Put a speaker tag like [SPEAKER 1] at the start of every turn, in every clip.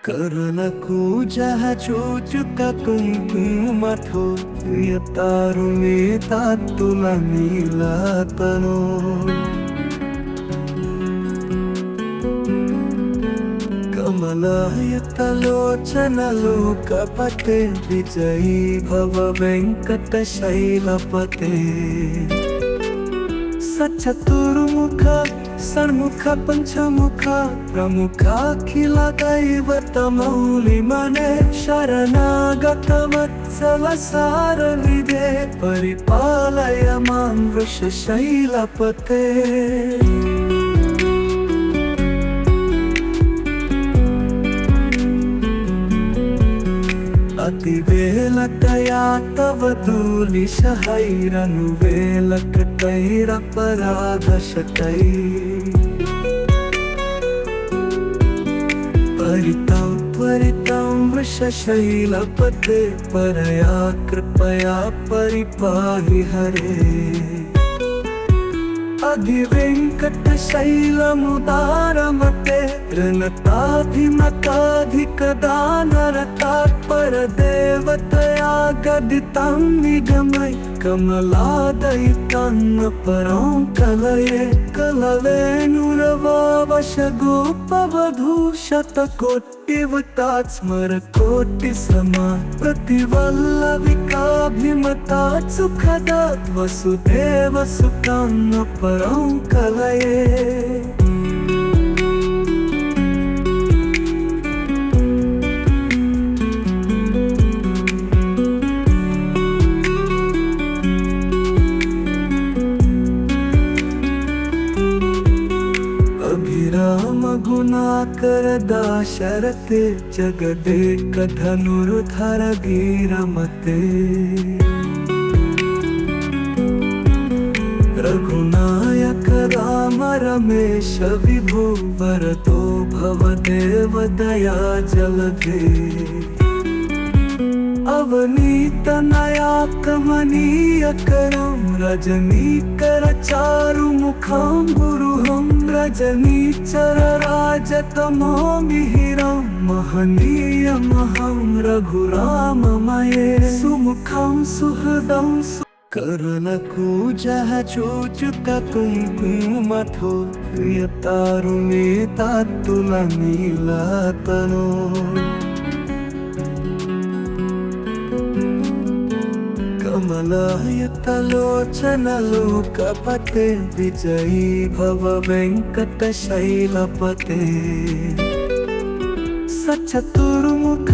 [SPEAKER 1] కరుణకు జహచూచుక కుంకుమతో ప్రియతారుణి తాత్తుల నీలతను కమలాయతలోచనలు కపటే విజయీ భవ వెంకట శైలపతే సచతుర్ముఖ సన్ముఖ పంచముఖ ప్రముఖాఖిల దైవతమౌలి మనే శరణాగత వత్సల సారనిదే పరిపాలయ మాం వృషశైలపతే అతివేలకయా తవ ధూళిశహైరను వేలకటైరపరాధశకై పరితం త్వరితం వృషశైలపతే పరయా కృపయా పరిపాహి హరే అధివెంకట శైలముదారమతే రణతాధిమతాధికదానరతాత్పర దేవతయా గదితం నిగమై కమలాదయితన్న పరం కలయే కలవేణురవావశ గోపవధూ శతకోటివతాత్ స్మర కోటి సమా ప్రతివల్లవికాభిమతాత్ సుఖదాత్ వసుదేవ సుతాన్న పరం కలయే गुणाकर दाशरथे जगदेक धनुर्धर वीरमते रघुनायक राम रमेश विभो वरदो भवदेव दया जलधे अवनीत नया कमनीय करम रजनीकर चारु मुखम गुरुहम रजनीचर राजतमो मिहिरम महनीय महम रघुराममये सुमुखम सुहृदम करुणकु जहचूचुक कुंकुमथो प्रियतारुणि तात्तुल नीलतनो కమలాయతలోచనలు కపటే విజయీ భవ వెంకట శైలపతే సచతుర్ముఖ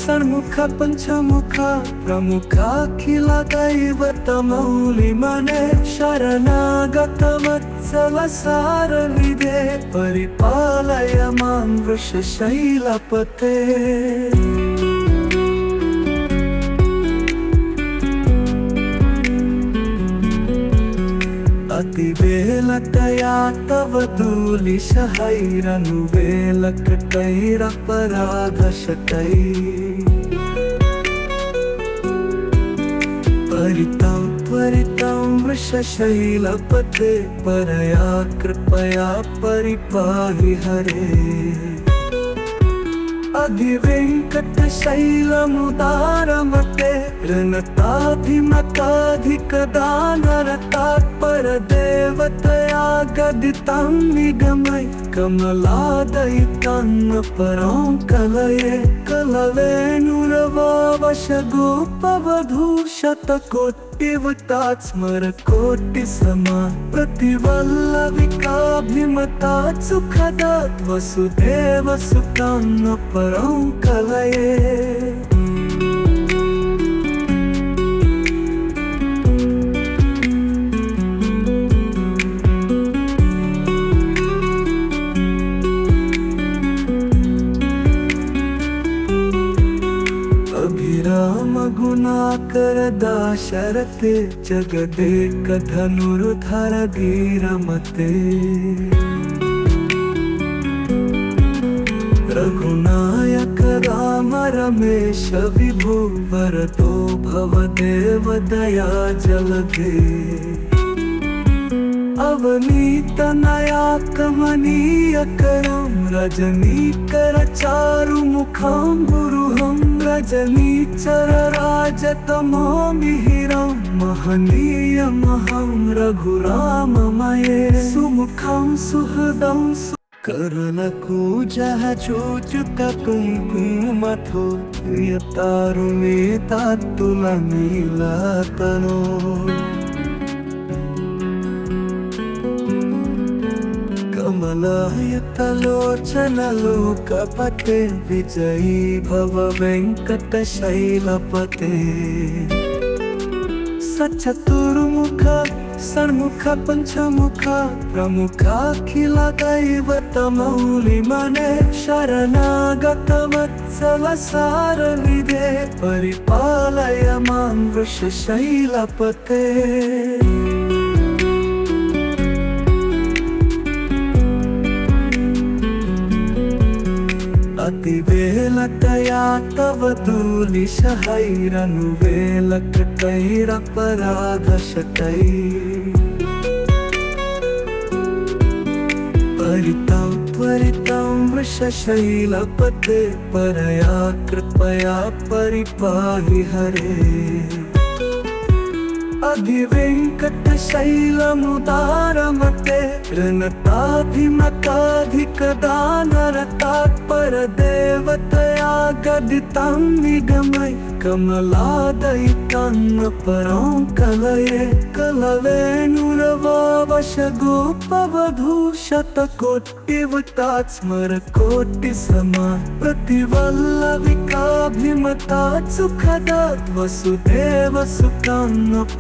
[SPEAKER 1] సన్ముఖ పంచముఖ ప్రముఖాఖిల దైవతమౌలి మనే శరణాగత వత్సల సారనిదే పరిపాలయ మాం వృషశైలపతే అతివేలకయా తవ ధూళిశహైరను వేలకటైరపరాధశకై పరితం త్వరితం వృషశైలపతే పరయా కృపయా పరిపాహి హరే అధివెంకట శైలముదారమతే రణతాధిమతాధికదానరతాత్పర దేవతయా గదితం నిగమై కమలాదయితన్న పరం కలయే కలవేణురవావశ గోపవధూ శతకోటివతాత్ స్మర కోటి సమా ప్రతివల్లవికాభిమతాత్ సుఖదాత్ వసుదేవ సుతాన్న పరం కలయే गुणाकर दाशरथे जगदेक धनुर्धर वीरमते रघुनायक राम रमेश विभो वरदो भवदेव दया जलधे अवनीत नया कमनीय करम रजनीकर चारु मुख सुमुखं गुरुहं रजनीचर राजतमो मिहिरं महनीयमहं रघुराममये सुमुखं सुहृदं करुणकु जह चूचुक कुङ्कुमथो यतारुणे तात्तुलनीलतनो कमलायतलोचनलोकपते विजयी भव वेङ्कटशैलपते सचतुर्मुख षण्मुख पञ्चमुख प्रमुखाखिलदैवतमौलिमने शरणागतवत्सल सारनिधे परिपालय मां वृषशैलपते अतिवेलतया तव दूलिशहैरनुवेलकटैरपराधशतैः परितं त्वरितं वृषशैलपते परया कृपया परिपाहि हरे अधिवेङ्कटशैलमुदारमते ऋणताधिमताधिकदानरतात्परदेवतया गदितं निगमय कमलादयितं परं कलये कलवेणुरवावशगोपवधूशतकोटिवतात् स्मरकोटिसमा प्रतिवल्लविकाभिमतात् सुखदात् वसुदेवसुतं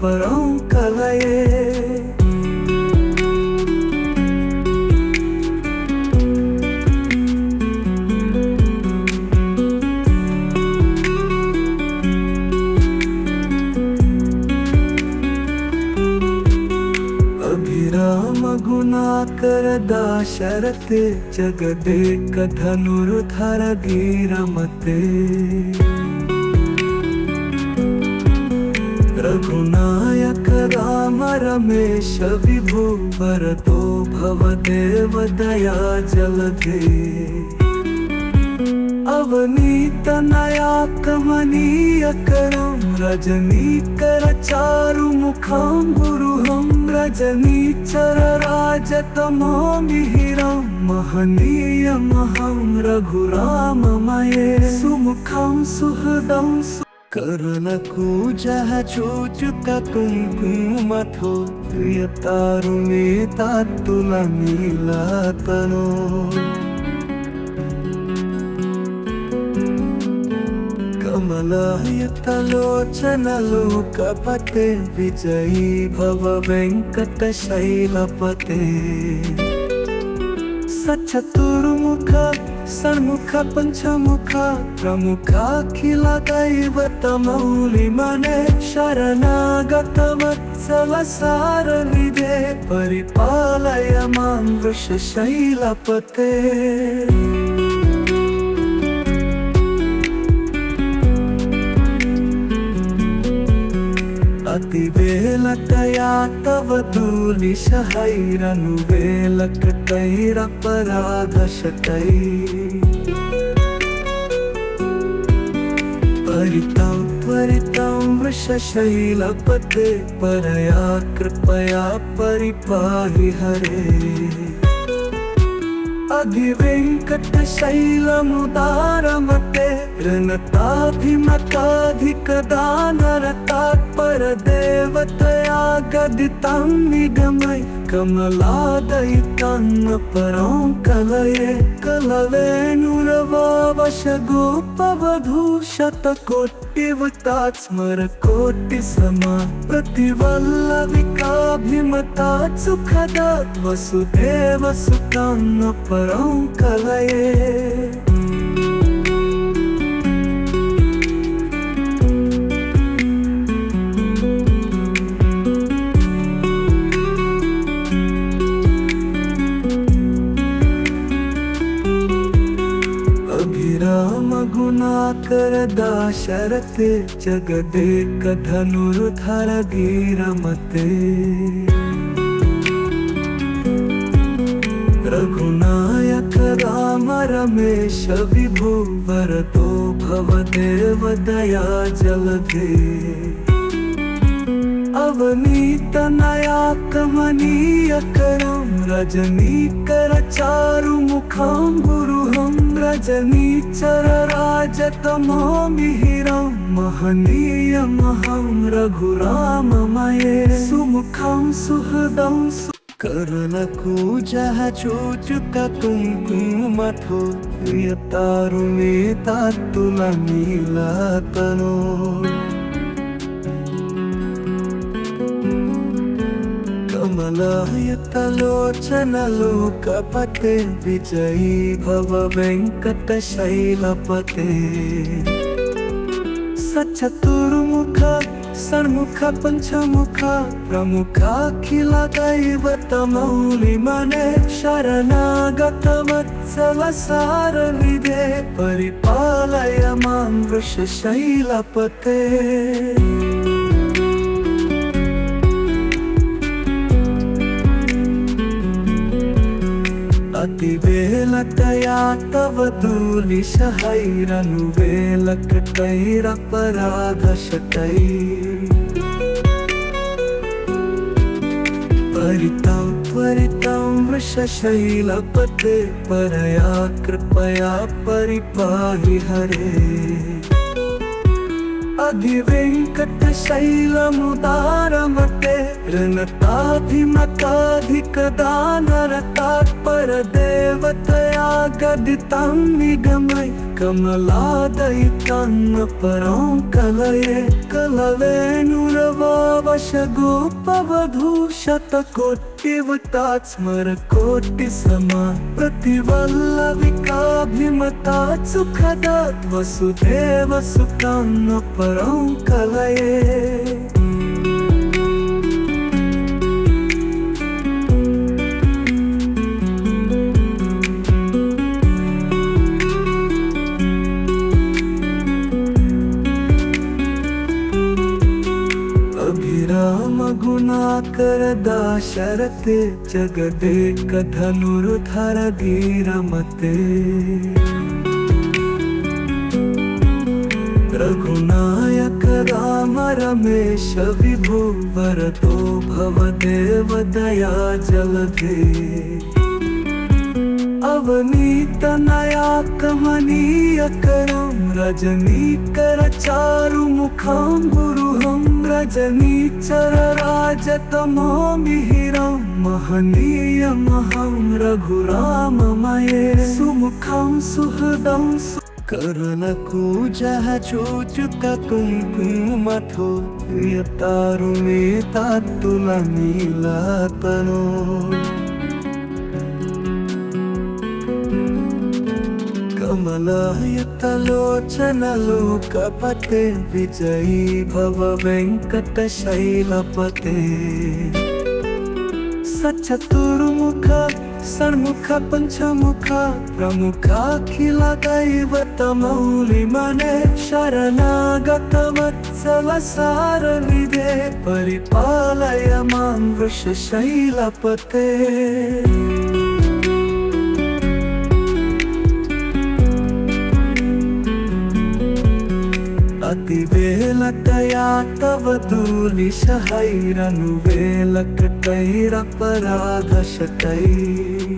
[SPEAKER 1] परं कलये गुणाकर दाशरथे जगदेक धनुर्धर धीरमते रघुनायक राम रमेश विभु वरदो भवदेव दया जलधे अवनीतनया कमनीयकरं रजनीकर चारुमुखं गुरुहं रजनीचर राजतमो मिहिरं महनीयमहं रघुराममये सुमुखं सुहृदं करुणकूजः चूचुक कुङ्कुमथो यतारुणे तात्तुलनीलतनो कमलायतलोचनलोकपते विजयी भव वेङ्कटशैलपते सचतुर्मुख षण्मुख पञ्चमुख प्रमुखाखिलदैवतमौलिमने शरणागतवत्सल सारनिधे परिपालय मां वृषशैलपते अतिवेलतया तव दूलिशहैरनुवेलकटैरपराधशतैः परितं त्वरितं वृषशैलपते परया कृपया परिपाहि हरे अधिवेङ्कटशैलमुदारमते ऋणताधिमताधिकदानरतात्परदेवतया गदितं निगमय कमलादयितं परं कलये कलवेणुरवावशगोपवधूशतकोटिवतात् स्मरकोटिसमा प्रतिवल्लविकाभिमतात् सुखदात् वसुदेवसुतं परं कलये गुणाकर दाशरथे जगदेक धनुर्धर धीरमते रघुनायक राम रमेश विभु वरदो भवदेव दया जलधे अवनीतनया कमनीयकरं रजनीकर चारुमुखं गुरुहं रजनीचरराजतमो मिहिरं महनीयमहं रघुराममये सुमुखं सुहृदं कर्णकूजः चूचुककुङ्कुमथो प्रियतारुणेतात्तुलनीलतनो कमलायतलोचनलोकपते विजयी भव वेङ्कटशैलपते सचतुर्मुख षण्मुख पञ्चमुख प्रमुखाखिल दैवतमौलिमने शरणागतवत्सल सारनिधे परिपालय मां वृषशैलपते अतिवेलतया तव दुर्विषहैरनुवेलकटैरपराधशतैः परितं त्वरितं वृषशैलपते परया कृपया परिपाहि हरे अधिवेङ्कटशैलमुदारमते ऋणताभिमताधिकदानरतात्परदेवतया गदितं निगमय कमलादयितं परं कलये कलवेणुरवावशगोपवधूशतकोटिवतात् स्मरकोटिसमा प्रतिवल्लविकाभिमतात् सुखदात् वसुदेव सुतं परं कलये अभिराम गुणाकर दाशरथे जगदेक धनुर्धर धीरमते रघुनायक राम रमेश विभु वरदो भवदेव दया जलधे अवनीतनया कमनीयकरं रजनीकर चारुमुखं गुरुहं रजनीचरराजतमो मिहिरं महनीयमहं रघुराममये सुमुखं सुहृदं कर्णकूजः चूचुककुङ्कुमथो प्रियतारुणेतात्तुलनीलतनो कमलायतलोचनलोकपते विजयी भव वेङ्कटशैलपते सचतुर्मुख षण्मुख पञ्चमुख प्रमुखाखिल दैवतमौलिमने शरणागतवत्सल सारनिधे परिपालय मां वृषशैलपते अतिवेलतया तव दुर्विषहैरनुवेलकटैरपराधशतैः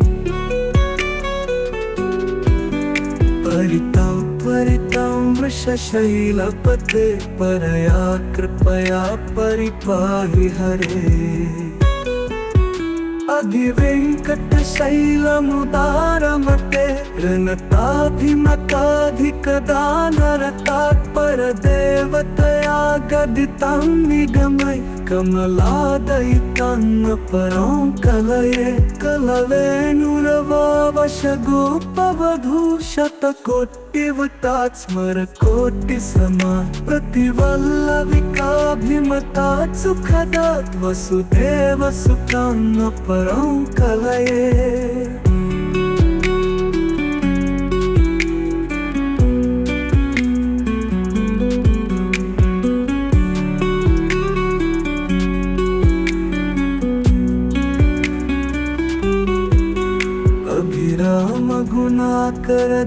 [SPEAKER 1] परितं त्वरितं वृषशैलपते परया कृपया परिपाहि हरे अधिवेङ्कटशैलमुदारमते ऋणताभिमताधिकदानरतात्परदेवतया गदितं निगमय कमलादयितं परं कलये कलवेणुरवावशगोपवधूशतकोटिवतात् स्मरकोटिसमा प्रतिवल्लविकाभिमतात् सुखदात् वसुदेव सुतं परं कलये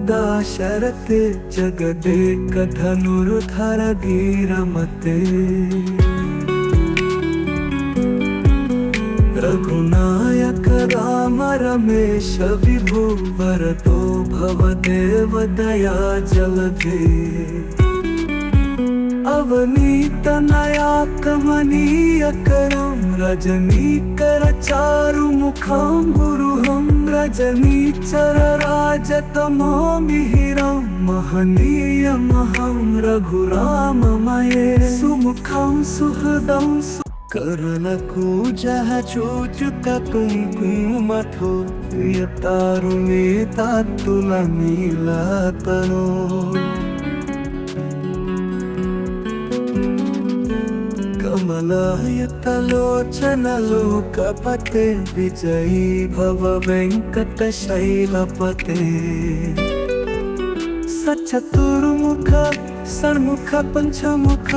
[SPEAKER 1] दाशरथे जगदेक धनुर्धर धीरमते रघुनायक राम रमेश विभु वरदो भवदेव दया जलधे अवनीत नया कमनीय करम रजनीकर चारु मुखम गुरुहम रजनीचर राजतमो मिहिरम महनीय महम रघुराममये सुमुखम सुहृदम करुणकूजः चूचुक कुङ्कुमथो यतारुणे तात्तुलनीलतनो कमलायतलोचन लोकपते विजयी भव वेङ्कटशैलपते सचतुर्मुख षण्मुख पंचमुख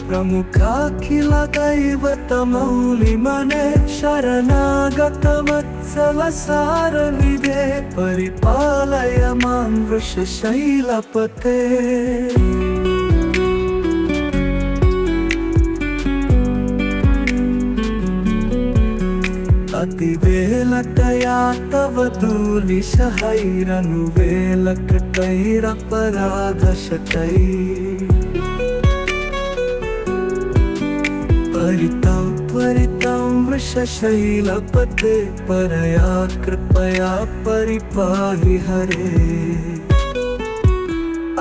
[SPEAKER 1] प्रमुखाखिल दैवतमौलिमने शरणागत वत्सल सारनिधे परिपालय मां वृषशैलपते अतिवेलकया तव दूलिशहैरनुवेलकटैरपराधशतै परितं त्वरितं वृषशैलपते परया कृपया परिपाहि हरे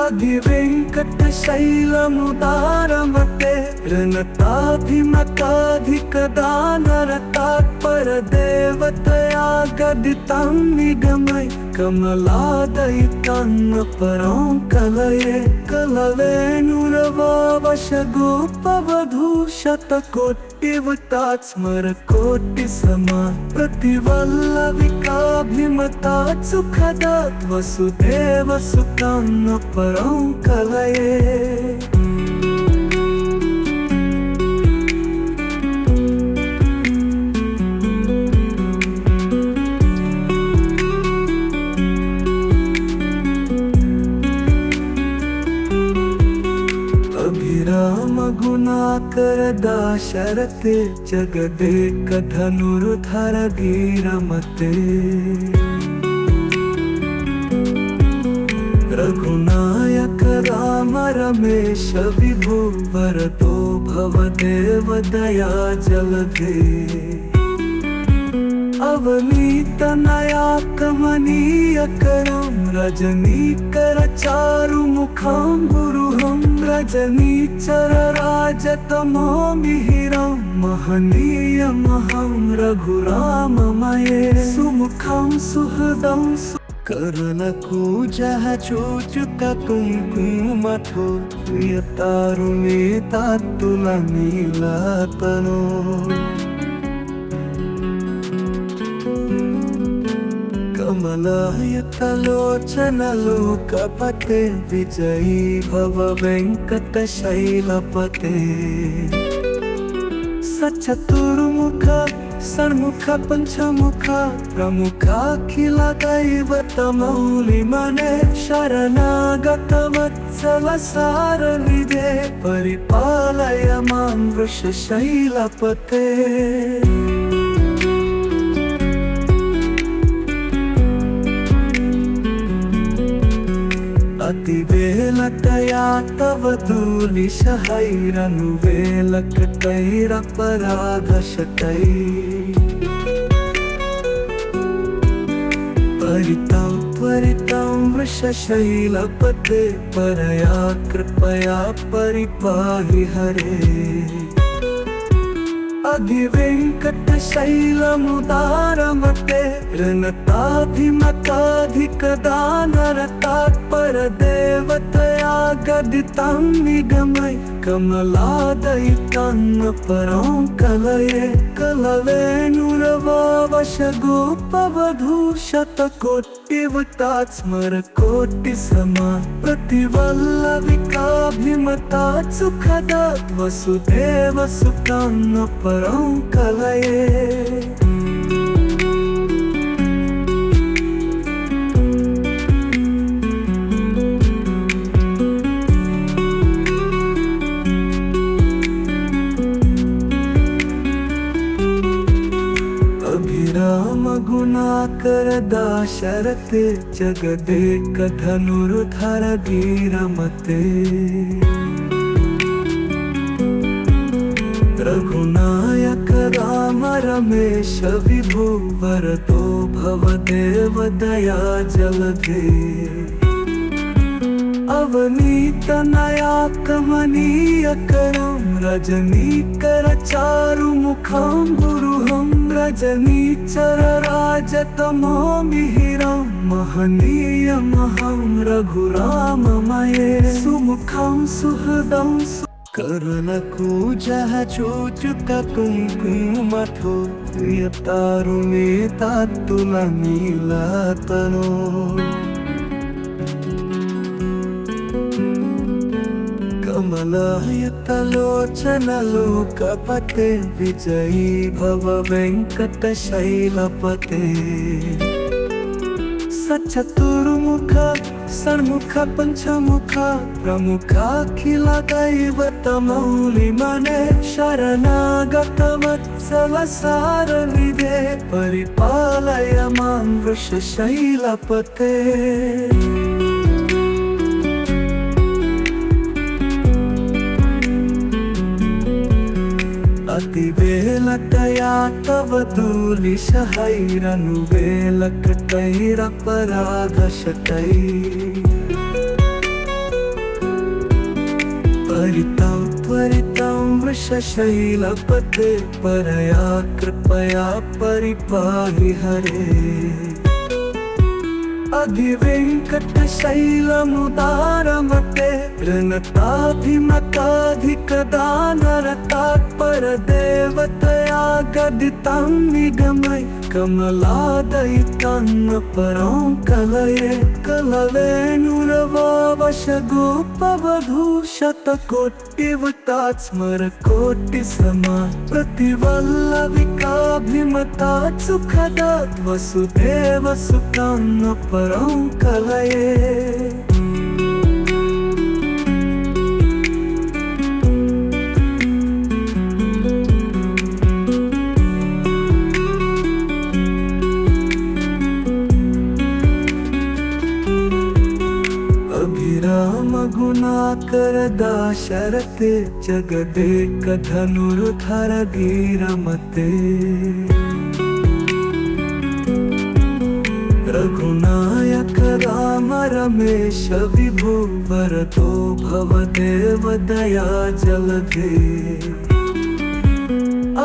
[SPEAKER 1] अधिवेङ्कटशैलमुदारमते ऋणताभिमताधिकदानरतात्परदेवतया गदितं निगमय कमलादयितं परं कलये कलवेणुरवावशगोपवधूशतकोटिवतात् स्मरकोटिसमा प्रतिवल्लविकाभिमतात् सुखदात् वसुदेवसुतं परं कलये अभिराम गुणाकर दाशरथे जगदेक धनुर्धर धीरमते रघुनायक राम रमेश विभु वरदो भवदेव दया जलधे अवनीत नया कमनीय करम रजनीकर चारु मुखम गुरुहम रजनीचर राजतमो मिहिरम महनीय महम रघुराममये सुमुखम सुहृदम करुणकूजः चूचुक कुङ्कुमथो यतारुणे तात्तुलनीलतनो कमलायतलोचन लोकपते विजयी भव वेङ्कटशैलपते सचतुर्मुख षण्मुख पंचमुख प्रमुखाखिल दैवतमौलिमने शरणागत वत्सल सारनिधे परिपालय मां वृषशैलपते अतिवेलकया तव दूलिशहैरनुवेलकटैरपराधशतै परितं त्वरितं वृषशैलपते परया कृपया परिपाहि हरे अधिवेङ्कटशैलमुदारमते ऋणताभिमताधिकदानरतात्परदेवतया गदितं निगमय कमलादयितं परं कलये कलवेणुरवावशगोपवधूशतकोटिवतात् स्मरकोटिसमा प्रतिवल्लविकाभिमतात् सुखदात् वसुदेवसुतं परं कलये करदाशरथे जगदेक धनुर्धर धीरमते रघुनायक राम रमेश विभु वरदो भवदेव दया जलधे अवनीत नया कमनीय करम रजनीकर चारु मुखम गुरुहम रजनीचर राजतमो मिहिरम महनीय महं रघुराममये सुमुखं सुहृदं कर्णकूजः चूचुककुङ्कुमठो प्रियतारुणीतात्तुलनीलतनो कमलायतलोचनलोकपते विजयी भव वेङ्कटशैलपते सचतुर्मुख षण्मुख पञ्चमुख प्रमुखाखिल दैवतमौलिमने शरणागत वत्सल सारनिधे परिपालय मां वृषशैलपते अतिवेलकया तव दूलिशहैरनुवेलकटैरपराधशतै परितं त्वरितं वृषशैलपते परया कृपया परिपाहि हरे अधिवेङ्कटशैलमुदारमते ऋणताभिमताधिकदानरतात्परदेवतया गदितं निगमय कमलादयितं परं कलये कलवेणुरवावशगोपवधूशतकोटिवतात् स्मरकोटिसमा प्रतिवल्लविकाभिमतात् सुखदात् वसुदेवसुतं परं कलये अभिराम गुणाकर दाशरथे जगदेक धनुर्धर धीरमते रघुनायक राम रमेश विभु वरदो भवदेव दया जलधे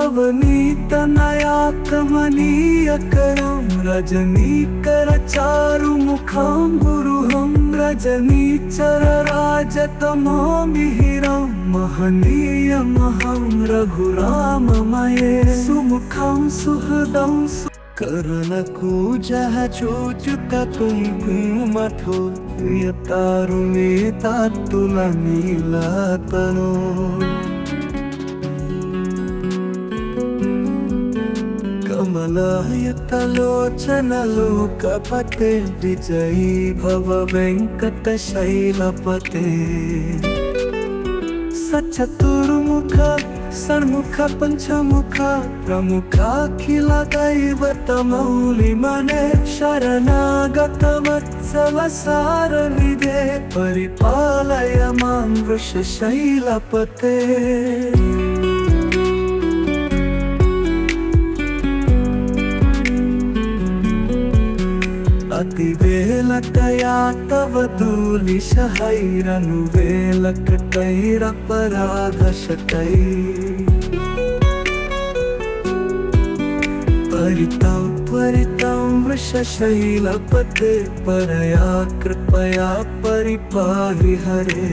[SPEAKER 1] अवनीत नया कमनीय करम रजनीकर चारु मुखं गुरुहं रजनीचर राजतमो मिहिरं महनीय महं रघुराममये सुमुखं सुहृदं कर्णकूजः चूचुककुङ्कुमठो प्रियतारुणीतात्तुलनीलतनो कमलायतलोचनलोकपते विजयी भव वेङ्कटशैलपते सचतुर्मुख षण्मुख पञ्चमुख प्रमुखाखिल दैवतमौलिमने शरणागत वत्सल सारनिधे परिपालय मां वृषशैलपते अतिवेलकया तव दूलिशहैरनुवेलकटैरपराधशतै परितं त्वरितं वृषशैलपते परया कृपया परिपाहि हरे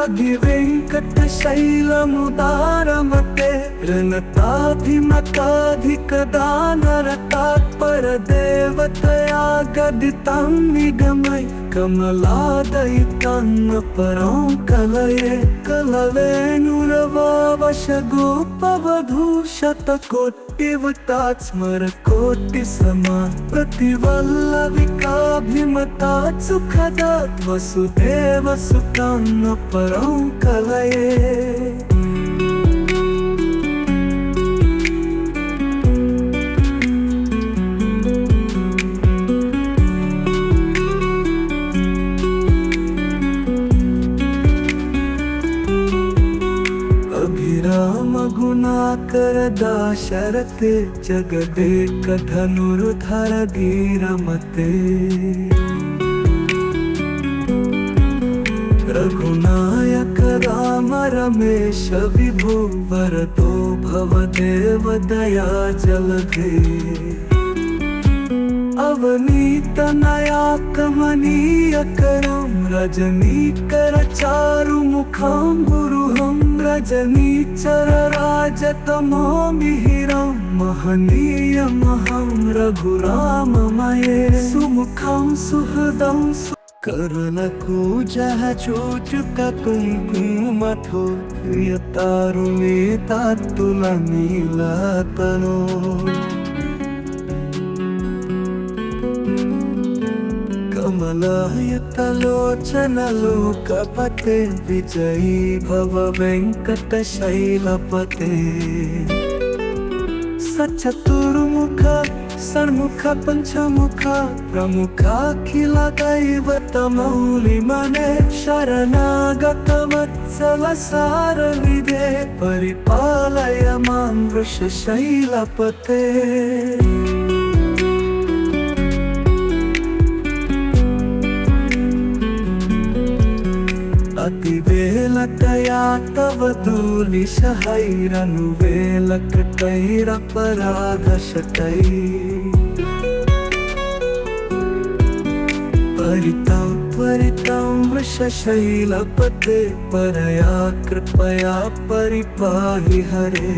[SPEAKER 1] अधिवेङ्कटशैलमुदारमते ऋणताभिमताधिकदानरतात्परदेवतया गदितं निगमय कमलादयितं परं कलये कलवेणुरवावशगोपवधूशतकोटिवतात् स्मरकोटिसमा प्रतिवल्लविकाभिमतात् सुखदात् वसुदेवसुतं परं कलये दाशरथे जगदेक धनुर्धर धीरमते रघुनायक राम रमेश विभो वरदो भवदेव दया जलधे अवनीत नया कमनीय करम रजनीकर चारु मुखम गुरुहम रजनीचर राजतमो मिहिरम महनीय महम रघुराममये सुमुखम सुहृदम करनको जह चोचुक कुंकुमथो प्रियतारुणे तातुलनीलतनो कमलायतलोचन लोकपते विजयी भव वेंकटशैलपते सचतुर्मुख षण्मुख पंचमुख प्रमुखाखिल दैवतमौलिमने शरणागत वत्सल सारनिधे परिपालय मां वृषशैलपते अतिवेलतया तव दूलिशहैरनुवेलकटैरपराधशतै परितं त्वरितं वृषशैलपते परया कृपया परिपाहि हरे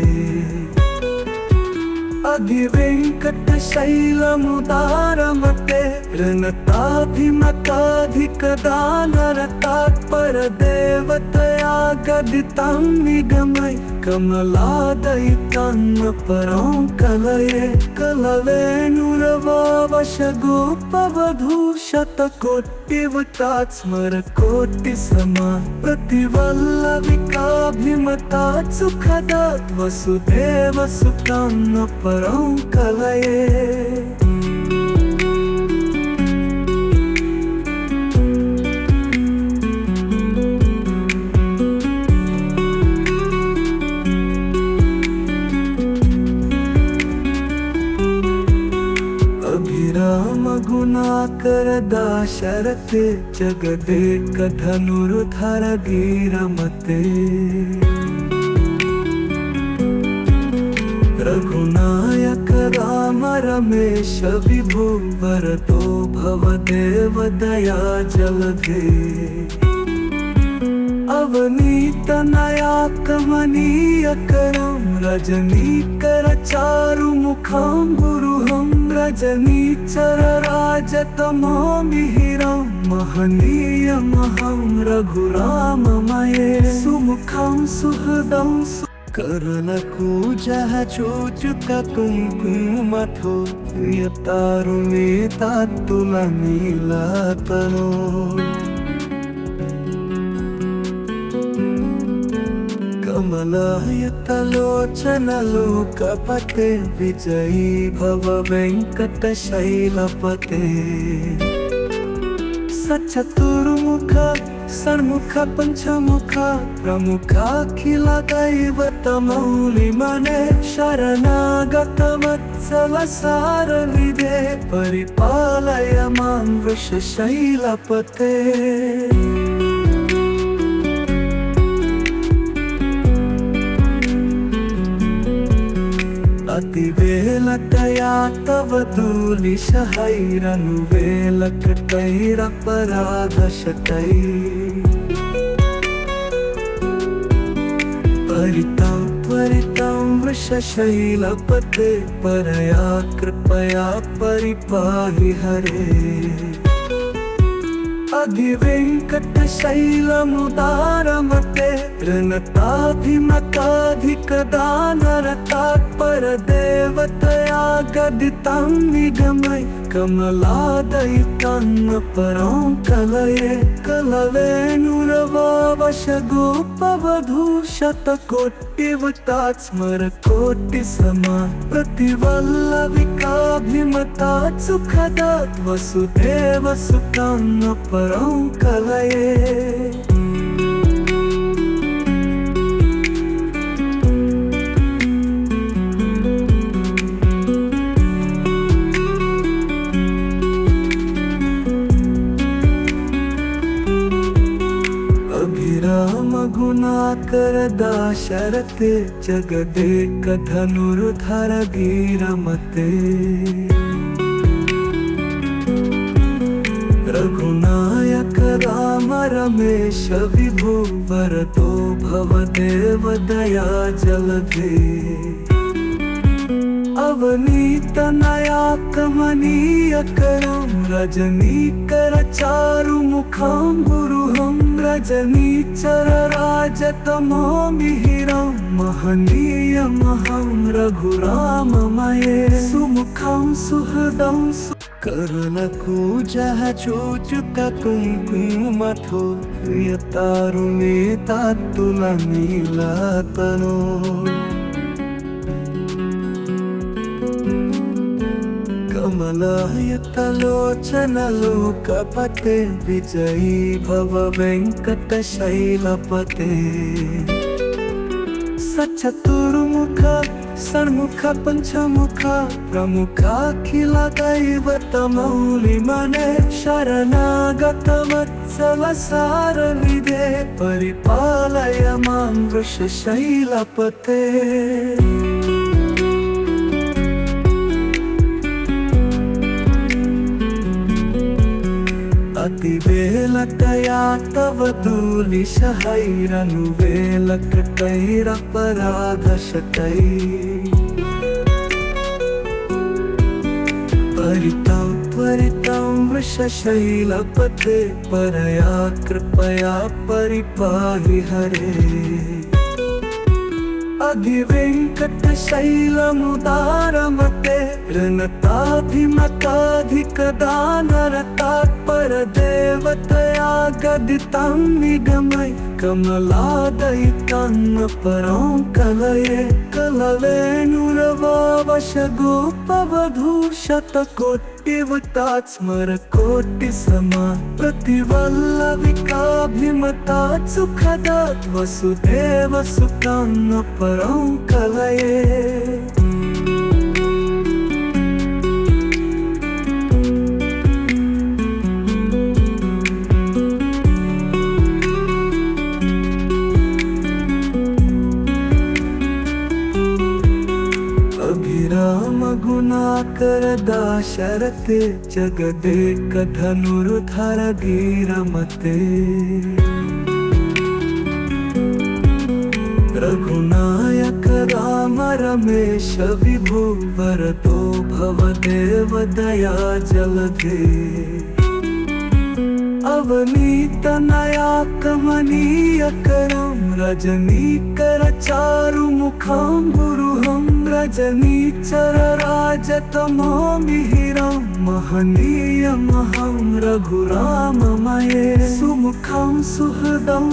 [SPEAKER 1] अधिवेङ्कटशैलमुदारमते ऋणताभिमताधिकदानरतात्परदेवतया गदितं निगमय कमलादयितं परं कलये कलवेणुरवावशगोपवधूशतकोटिवतात् स्मरकोटिसमा प्रतिवल्लविकाभिमतात् सुखदात् वसुदेवसुतं परं कलये गुणाकर दाशरथे जगदेक धनुर्धर धीरमते रघुनायक राम रमेश विभो वरदो भवदेव दया जलधे अवनीत नया कमनीय करम रजनीकर चारु मुखम गुरुहम रजनीचर राजतमो मिहिरम महनीय महम रघुराममये सुमुखम सुहृदम करनको जह चोचुक कुंकुमथो प्रियतारुणे तातुलनीलतनो कमलायतलोचन लोकपते विजयी भव वेंकटशैलपते सचतुर्मुख षण्मुख पंचमुख प्रमुखाखिल दैवतमौलिमने शरणागत वत्सल सारनिधे परिपालय मां वृषशैलपते अतिवेलतया तव दूलिशहैरनुवेलकटैरपराधशतै परितं त्वरितं वृषशैलपते परया कृपया परिपाहि हरे अधिवेङ्कटशैलमुदारमते ऋणताभिमताधिकदानरतात्परदेवतया गदितं निगमय कमलादयितं परं कलये कलवेणुरवावशगोपवधूशतकोटिवतात् स्मरकोटिसमा प्रतिवल्लविकाभिमतात् सुखदात् वसुदेवसुतं परं कलये रघुनाकर दाशरथे जगदेक धनुर्धर वीरमते रघुनायक राम रमेश विभु वरदो भवदेव दया जलधे अवनीत नया कमनीय करम रजनीकर चारु मुखम गुरुहम रजनीचर राजतमो मिहिरम महनीय महं रघुराममये सुमुखं सुहृदं करनको जह चोचुक कुंकुमथो प्रियतारुणे तातुलनीलतनो कमलायतलोचन लोकपते विजयी भव वेंकटशैलपते सचतुर्मुख षण्मुख पंचमुख प्रमुखाखिल दैवतमौलिमने शरणागत वत्सल सारनिधे परिपालय मां वृषशैलपते अतिवेलतया तव दूलिशहैरनुवेलकटैरपराधशतै परितं त्वरितं वृषशैलपते परया कृपया परिपाहि हरे अधिवेङ्कटशैलमुदारमते ऋणताधिमताधिकदानरतात्परदेवतया गदितं निगमय कमलादयितं परं कलये कलवेणुरवावशगोपवधूशतकोटिवतात् स्मरकोटिसमा प्रतिवल्लविकाभिमतात् सुखदात् वसुदेवसुतं परं कलये अभिराम गुणाकर दाशरथे जगदेक धनुर्धर वीरमते रघुनायक राम रमेश विभु वरदो भवदेव दया जलधे अवनीत नया कमनीय करम रजनीकर चारु मुखं गुरुहं रजनीचर राजतमो मिहिरं महनीय महं रघुराममये सुमुखं सुहृदं